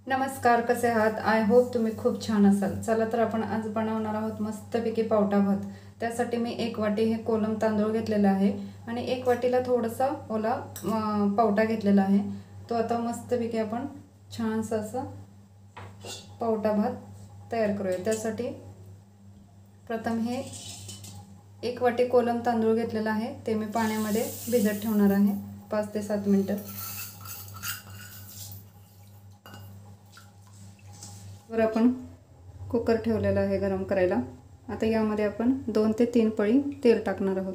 नमस्कार, कसे आहात? आय होप तुम्ही खूप छान असाल. चला तर आपण आज बनवणार आहोत मस्तपैकी पावटा भात. त्यासाठी मी 1 वाटी हे कोलम तांदूळ घेतलेला आहे आणि 1 वाटीला थोडासा ओला पावटा घेतलेला आहे. तो आता मस्तपैकी आपण छानसा असा पावटा भात तयार करूया. त्यासाठी प्रथम हे 1 वाटी कोलम तांदूळ घेतलेला आहे, ते मी पाण्यामध्ये भिजत ठेवणार आहे 5 ते 7 मिनिटं. वर आपण कुकर ठेवलेला आहे गरम करायला. आता यामध्ये आपण 2 ते 3 पळी तेल टाकणार आहोत.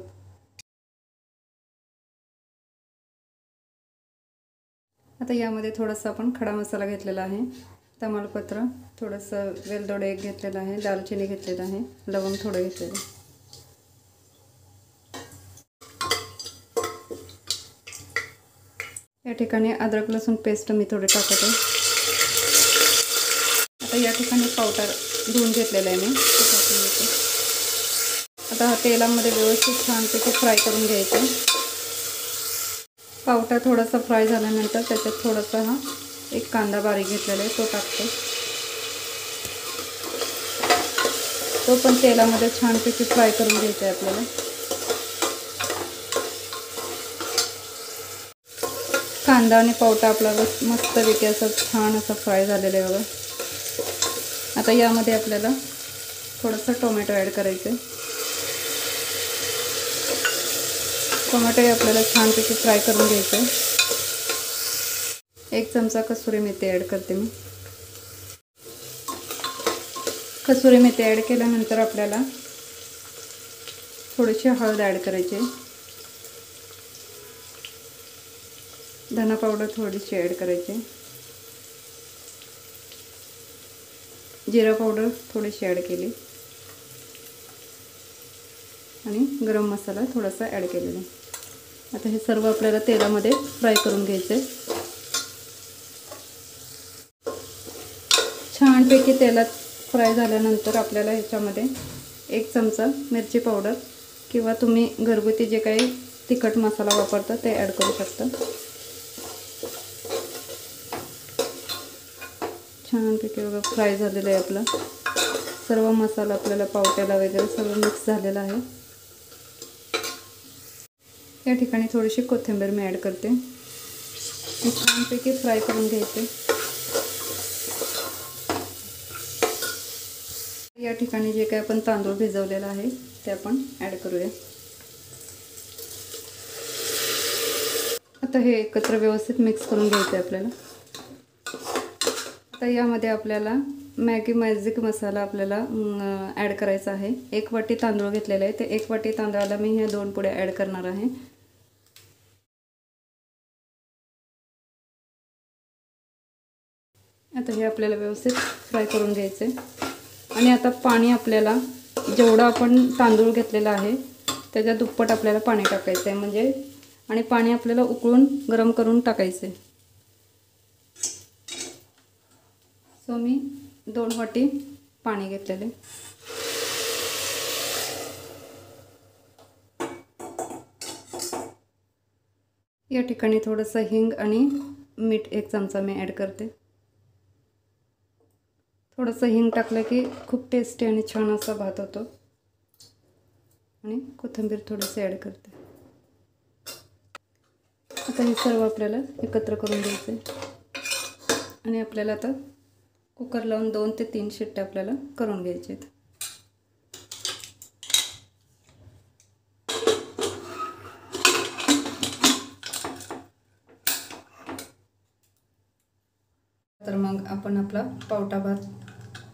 आता यामध्ये थोडासा आपण खडा मसाला घेतलेला आहे, तमालपत्र, थोडंसं वेलदोडे एक घेतलेला आहे, दालचिनी घेतलेला आहे, लवंग थोडं घेतलेलं आहे. या ठिकाणी अद्रक लसूण पेस्ट मी थोडे टाकते. आता या ठिकाणी पावटा धुवून घेतलेला आहे मी, ते टाकून घेते. आता हा तेलामध्ये व्यवस्थित छानपैकी फ्राय करून घ्यायचा. पावटा थोडासा फ्राय झाल्यानंतर त्याच्यात थोडासा हा एक कांदा बारीक घेतलेला आहे, तो टाकते. तो पण तेलामध्ये छानपैकी फ्राय करून घ्यायचा आहे आपल्याला. कांदा आणि पावटा आपला मस्तपैकी असं छान असं फ्राय झालेलं आहे बघा. आता यामध्ये आपल्याला थोडंसं टोमॅटो ॲड करायचं आहे. टोमॅटोही आपल्याला छानपैकी फ्राय करून घ्यायचं आहे. 1 चमचा कसुरी मेथी ॲड करते मी. कसुरी मेथी ॲड केल्यानंतर आपल्याला थोडीशी हळद ॲड करायची आहे. धना पावडर थोडीशी ॲड करायची. जिरा पावडर थोडीशी ॲड केली आणि गरम मसाला थोडासा ॲड केलेला. आता हे सर्व आपल्याला तेलामध्ये फ्राय करून घ्यायचे. छानपैकी तेलात फ्राय झाल्यानंतर आपल्याला ह्याच्यामध्ये 1 चमचा मिरची पावडर किंवा तुम्ही घरगुती जे काही तिखट मसाला वापरता ते ॲड करू शकता. छानपैकी बघा फ्राय झालेलं आहे आपला सर्व मसाला, आपल्याला पावट्याला वगैरे सगळं मिक्स झालेलं आहे. या ठिकाणी थोडीशी कोथिंबीर मी ॲड करते. छानपैकी फ्राय करून घ्यायचे. या ठिकाणी जे काही आपण तांदूळ भिजवलेला आहे ते आपण ॲड करूया. आता हे एकत्र व्यवस्थित मिक्स करून घ्यायचं आहे आपल्याला. आता यामध्ये आपल्याला मॅगी मॅजिक मसाला आपल्याला ॲड करायचा आहे. 1 वाटी तांदूळ घेतलेला आहे, ते 1 वाटी तांदळाला मी ह्या 2 पुड्या ॲड करणार आहे. आता हे आपल्याला व्यवस्थित फ्राय करून घ्यायचे आणि आता पाणी आपल्याला जेवढं आपण तांदूळ घेतलेला आहे त्याच्या दुप्पट आपल्याला पाणी टाकायचं आहे, म्हणजे आणि पाणी आपल्याला उकळून गरम करून टाकायचं आहे. सो मी 2 वाटी पाणी घेतलेले. या ठिकाणी थोडंसं हिंग आणि मीठ 1 चमचा मी ॲड करते. थोडंसं हिंग टाकलं की खूप टेस्टी आणि छान असा भात होतो. आणि कोथिंबीर थोडीशी ॲड करते. आता हे सर्व आपल्याला एकत्र करून घ्यायचं आहे आणि आपल्याला आता कुकर लावून 2 ते 3 शिट्ट्या आपल्याला करून घ्यायचे आहेत. तर मग आपण आपला पावटा भात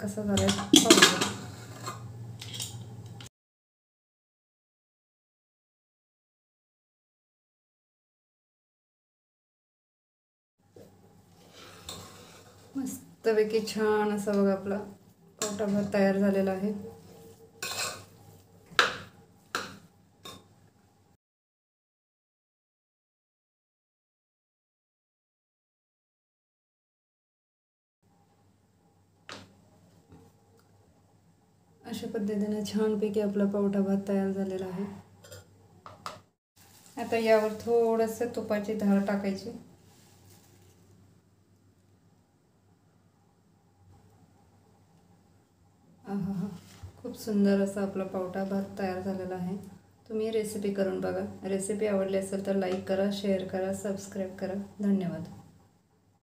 कसा झाला पाहूया. मस्तपैकी छान असा बघा आपला पावटा भात तयार झालेला आहे. अशा पद्धतीने छानपैकी आपला पावटा भात तयार झालेला आहे. आता यावर थोडंसं तुपाची धार टाकायची. आहा, खूप सुंदर असा आपला पावटा भात तयार झालेला आहे. तुम्ही रेसिपी करून बघा. रेसिपी आवडली असेल तर लाईक करा, शेअर करा, सबस्क्राईब करा. धन्यवाद.